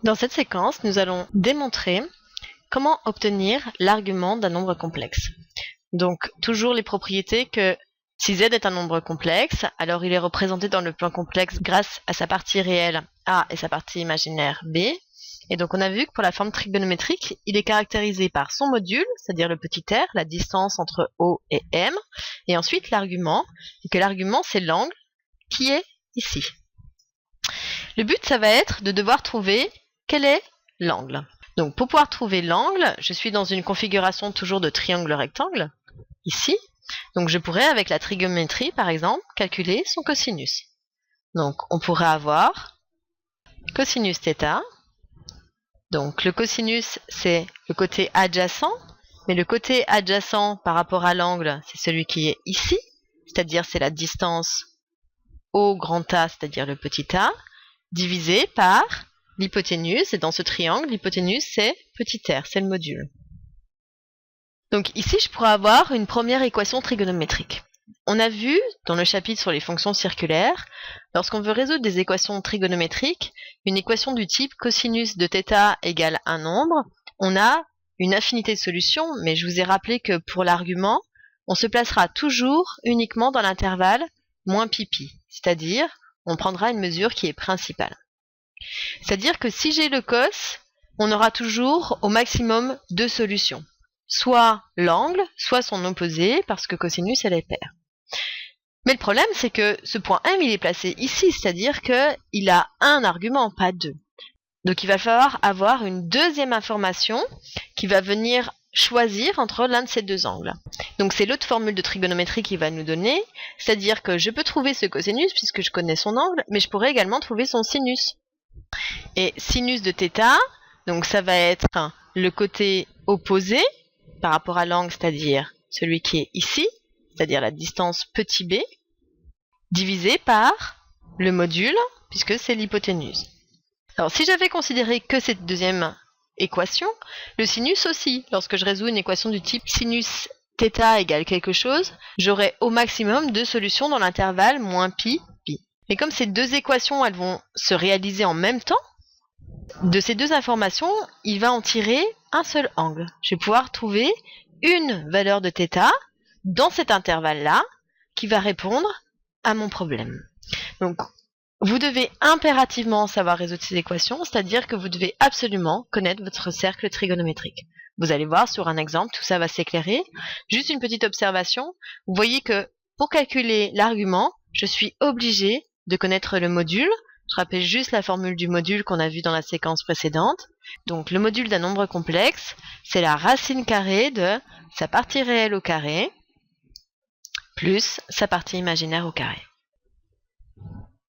Dans cette séquence, nous allons démontrer comment obtenir l'argument d'un nombre complexe. Donc, toujours les propriétés que si z est un nombre complexe, alors il est représenté dans le plan complexe grâce à sa partie réelle A et sa partie imaginaire B. Et donc on a vu que pour la forme trigonométrique, il est caractérisé par son module, c'est-à-dire le petit r, la distance entre O et M, et ensuite l'argument, et que l'argument c'est l'angle qui est ici. Le but, ça va être de devoir trouver quel est l'angle. Donc pour pouvoir trouver l'angle, je suis dans une configuration toujours de triangle rectangle, ici. Donc je pourrais, avec la trigonométrie par exemple, calculer son cosinus. Donc on pourrait avoir cosinus θ. Donc le cosinus, c'est le côté adjacent, mais le côté adjacent par rapport à l'angle, c'est celui qui est ici, c'est-à-dire c'est la distance au grand A, c'est-à-dire le petit a, divisé par l'hypoténuse, et dans ce triangle, l'hypoténuse, c'est petit r, c'est le module. Donc ici, je pourrais avoir une première équation trigonométrique. On a vu, dans le chapitre sur les fonctions circulaires, lorsqu'on veut résoudre des équations trigonométriques, une équation du type cosinus de θ égale un nombre, on a une infinité de solutions, mais je vous ai rappelé que pour l'argument, on se placera toujours uniquement dans l'intervalle moins pi, c'est-à-dire on prendra une mesure qui est principale. C'est-à-dire que si j'ai le cos, on aura toujours au maximum deux solutions. Soit l'angle, soit son opposé, parce que cosinus, elle est paire. Mais le problème, c'est que ce point M, il est placé ici, c'est-à-dire qu'il a un argument, pas deux. Donc il va falloir avoir une deuxième information qui va venir choisir entre l'un de ces deux angles. Donc c'est l'autre formule de trigonométrie qui va nous donner, c'est-à-dire que je peux trouver ce cosinus puisque je connais son angle, mais je pourrais également trouver son sinus. Et sinus de θ, donc ça va être le côté opposé par rapport à l'angle, c'est-à-dire celui qui est ici, c'est-à-dire la distance petit b, divisé par le module, puisque c'est l'hypoténuse. Alors si j'avais considéré que cette deuxième équation, le sinus aussi, lorsque je résous une équation du type sinus θ égale quelque chose, j'aurai au maximum deux solutions dans l'intervalle moins pi. Mais comme ces deux équations, elles vont se réaliser en même temps, de ces deux informations, il va en tirer un seul angle. Je vais pouvoir trouver une valeur de θ dans cet intervalle-là qui va répondre à mon problème. Donc, vous devez impérativement savoir résoudre ces équations, c'est-à-dire que vous devez absolument connaître votre cercle trigonométrique. Vous allez voir sur un exemple, tout ça va s'éclairer. Juste une petite observation. Vous voyez que pour calculer l'argument, je suis obligée de connaître le module. Je rappelle juste la formule du module qu'on a vu dans la séquence précédente. Donc le module d'un nombre complexe, c'est la racine carrée de sa partie réelle au carré plus sa partie imaginaire au carré.